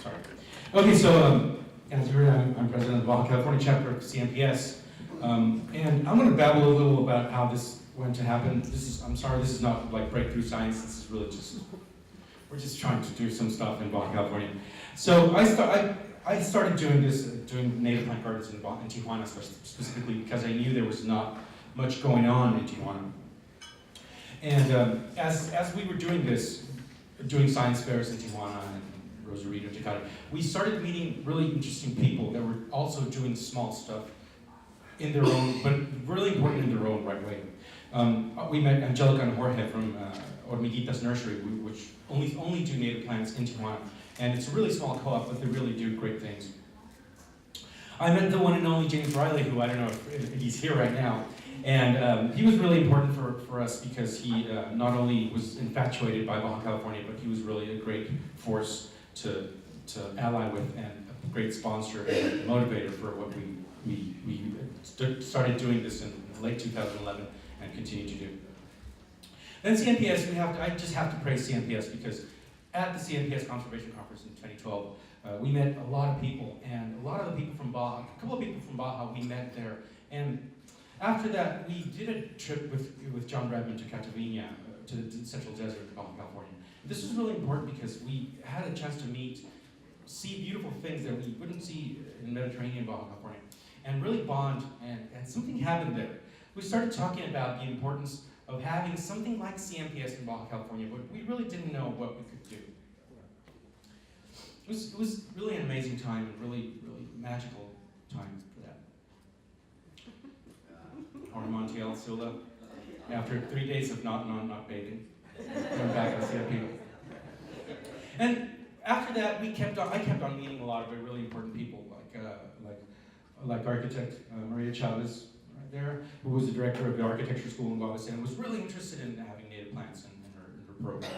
Sorry. Okay, so as you heard, I'm president of the Baja California chapter of CNPS, and I'm going to babble a little about how this went to happen. I'm sorry, this is not like breakthrough science. This is really just, we're just trying to do some stuff in Baja California. So I started doing this, doing native plant gardens in Tijuana specifically because I knew there was not much going on in Tijuana. And as we were doing this, doing science fairs in Tijuana and Rosarito, Tecate, we started meeting really interesting people that were also doing small stuff in their own, but really important in their own right way. We met Angelica and Jorge from Hormiguitas Nursery, which only do native plants in Tijuana. And it's a really small co-op, but they really do great things. I met the one and only James Riley, who I don't know if he's here right now. And he was really important for us because he not only was infatuated by Baja California, but he was really a great force to ally with and a great sponsor and motivator for what we started doing this in late 2011 and continue to do. Then CNPS, I just have to praise CNPS because at the CNPS Conservation Conference in 2012, we met a lot of people, and a lot of the people from Baja, a couple of people from Baja we met there. And after that, we did a trip with John Bradman to Catavina, to the Central Desert of Baja California. This was really important because we had a chance to see beautiful things that we wouldn't see in Mediterranean Baja California, and really bond, and something happened there. We started talking about the importance of having something like CNPS in Baja California, but we really didn't know what we could do. It was really an amazing time, and really, really magical time for that. Jorge Montiel Sula, after 3 days of not bathing, going back to CNP. And after that, I kept on meeting a lot of really important people, like architect Maria Chavez, right there, who was the director of the architecture school in Baja and was really interested in having native plants in her program.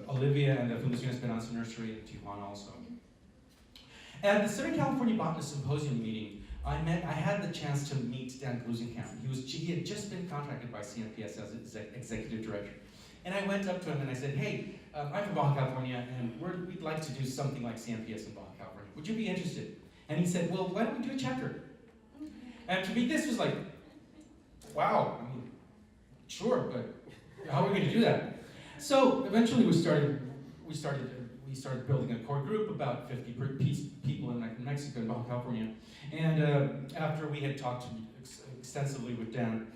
Olivia and the Fundación Esperanza Nursery in Tijuana also. At the Southern California Botanist Symposium meeting, I had the chance to meet Dan Glusenkamp. He had just been contracted by CNPS as executive director. And I went up to him and I said, hey, I'm from Baja California and we'd like to do something like CNPS in Baja California. Would you be interested? And he said, well, why don't we do a chapter? And to me, this was like, wow, I mean, sure, but how are we going to do that? So eventually we started building a core group, about 50 people in Mexico and Baja California. And after we had talked extensively with Dan,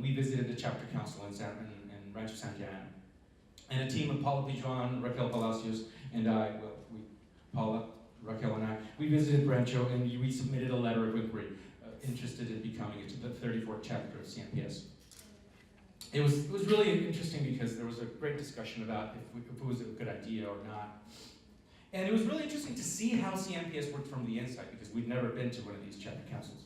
we visited the chapter council in Rancho Santa Ana. And a team of Paula Pijuan, Raquel Palacios, and Paula, Raquel and I, we visited Rancho and we submitted a letter of inquiry interested in becoming the 34th chapter of CNPS. It was really interesting because there was a great discussion about if it was a good idea or not. And it was really interesting to see how CNPS worked from the inside because we'd never been to one of these chapter councils.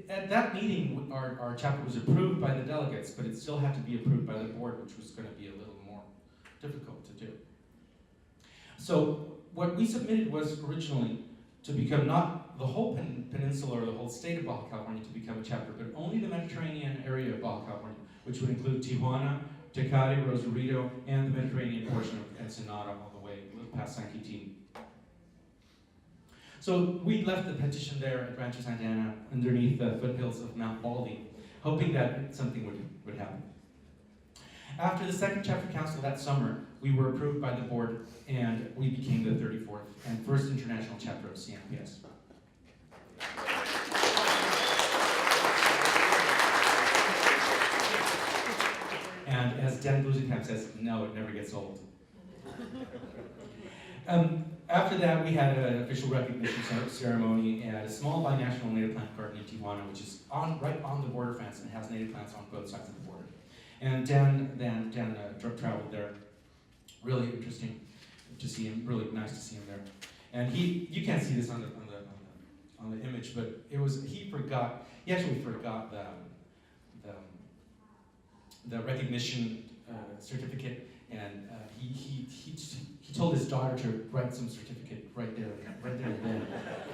At that meeting, our chapter was approved by the delegates, but it still had to be approved by the board, which was going to be a little more difficult to do. So what we submitted was originally to become not the whole peninsula or the whole state of Baja California to become a chapter, but only the Mediterranean area of Baja California, which would include Tijuana, Tecate, Rosarito, and the Mediterranean portion of Ensenada all the way past San Quintin. So we left the petition there at Rancho Santa Ana underneath the foothills of Mount Baldy, hoping that something would happen. After the second chapter council that summer, we were approved by the board and we became the 34th and first international chapter of CNPS. And as Dan Glusenkamp says, no, it never gets old. After that, we had an official recognition ceremony at a small binational native plant garden in Tijuana, which is right on the border fence and has native plants on both sides of the border. And Dan traveled there. Really interesting to see him. Really nice to see him there. And you can't see this on the image, but he actually forgot the recognition certificate, and he told his daughter to write some certificate right there and then.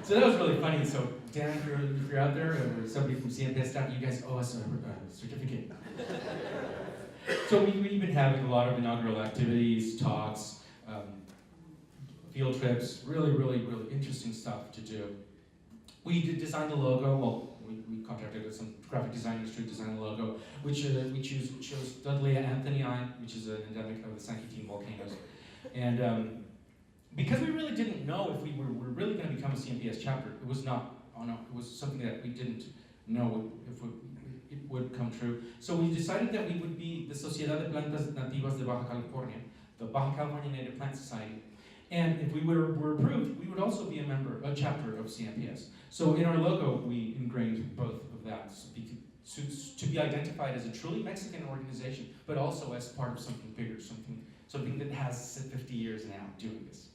So that was really funny. So Dan, if you're out there, or somebody from CNPS staff, you guys owe us a certificate. So we've been having a lot of inaugural activities, talks, field trips, really interesting stuff to do. We did design the logo. Well, we contracted some graphic designers to design the logo, which we chose Dudley Anthony I, which is an endemic of the San Quintin volcanoes. And because we really didn't know if we were really going to become a CNPS chapter, it was not, it was something that we didn't know if it would come true. So we decided that we would be the Sociedad de Plantas Nativas de Baja California, the Baja California Native Plant Society. And if we were approved, we would also be a chapter of CNPS. So in our logo, we ingrained both of that to be identified as a truly Mexican organization, but also as part of something bigger, something that has 50 years now doing this.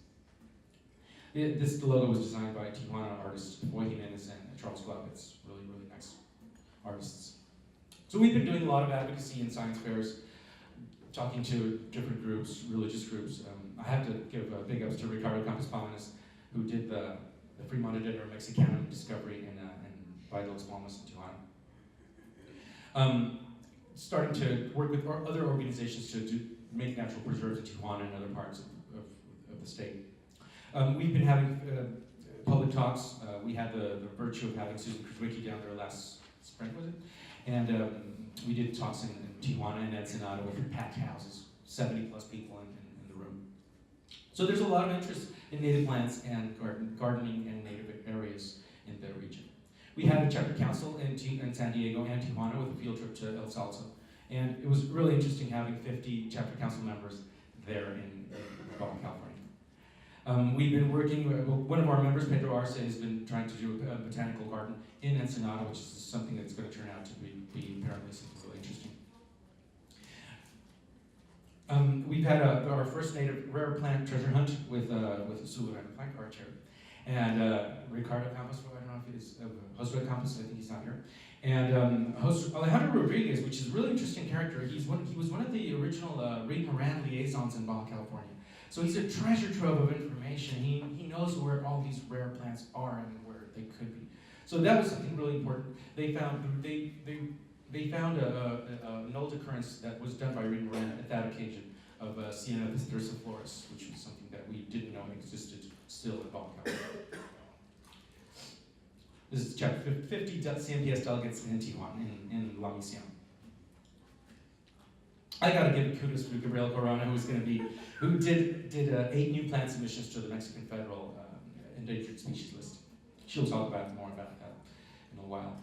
This logo was designed by Tijuana artists Boy Jimenez and Charles Glove. It's really nice artists. So we've been doing a lot of advocacy in science fairs, talking to different groups, religious groups. I have to give big ups to Ricardo Campos Palmas, who did the Fremont Mexicanum discovery in Valle de los Palmas in Tijuana. Starting to work with other organizations to make natural preserves in Tijuana and other parts of the state. We've been having public talks. We had the virtue of having Susan Kraswicki down there last spring, was it? And we did talks in Tijuana and Ensenada with packed houses, 70 plus people in the room. So there's a lot of interest in native plants and gardening and native areas in the region. We had a chapter council in San Diego and Tijuana with a field trip to El Salto. And it was really interesting having 50 chapter council members there in Baja California. We've been working, one of our members, Pedro Arce, has been trying to do a botanical garden in Ensenada, which is something that's going to turn out to be apparently something really interesting. We've had our first native rare plant treasure hunt with Sula and Plant Card Chair. And Ricardo Campos, I don't know if it is, Josue Campos, I think he's not here. And Alejandro Rodriguez, which is a really interesting character. He was one of the original Reed Moran liaisons in Baja California. So he's a treasure trove of information. He knows where all these rare plants are and where they could be. So that was something really important. They found an old occurrence that was done by Reed Moran at that occasion of CNPS thyrsophloris, which was something that we didn't know existed still in Baja California. This is chapter 50 CNPS delegates in Tijuana, in La Misión. I gotta give kudos to Gabriel Corona, who did 8 new plant submissions to the Mexican Federal Endangered Species List. She'll talk more about that in a while.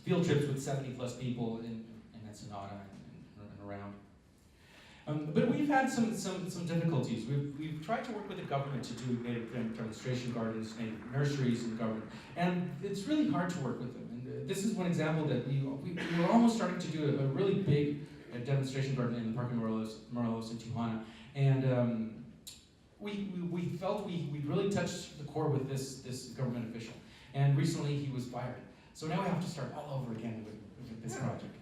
Field trips with 70 plus people in Ensenada and around. But we've had some difficulties. We've tried to work with the government to do native demonstration gardens, native nurseries in government, and it's really hard to work with them. And this is one example that we were almost starting to do a really big demonstration garden in the Parque Morelos in Tijuana, and we felt we'd really touched the core with this government official. And recently he was fired, so now we have to start all over again with this project.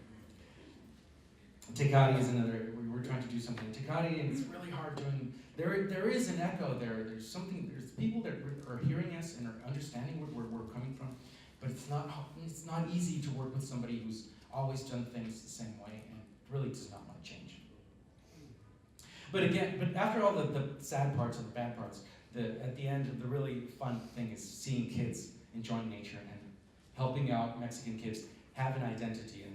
Tecate is another. We're trying to do something in Tecate, and it's really hard doing. There is an echo there. There's people that are hearing us and are understanding where we're coming from, but it's not easy to work with somebody who's always done things the same way and really does not want to change. But after all the sad parts and the bad parts, at the end, the really fun thing is seeing kids enjoying nature and helping out Mexican kids have an identity and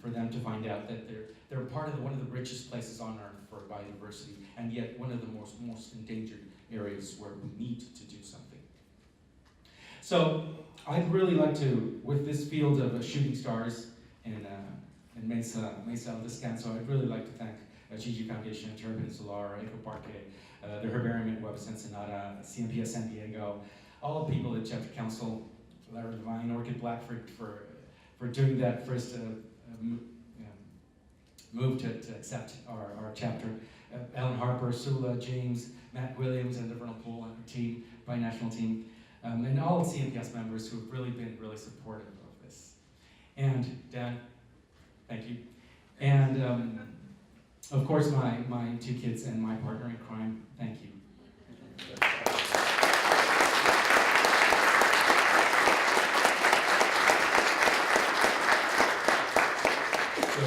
for them to find out that they're part of one of the richest places on earth for biodiversity, and yet one of the most endangered areas where we need to do something. So I'd really like to, with this field of shooting stars in Mesa El Descanso, I'd really like to thank Gigi Foundation, Turban Solar, Eco Parque, the Herbarium at Webs Ensenada, CNPS San Diego, all the people at Chapter Council, Larry Devine, Orchid Blackford for doing that first move to accept our chapter. Alan Harper, Sula, James, Matt Williams, and the Vernal Pool and her team, binational team, and all CNPS members who have really been really supportive of this. And Dan, thank you. And of course my 2 kids and my partner in crime, thank you. So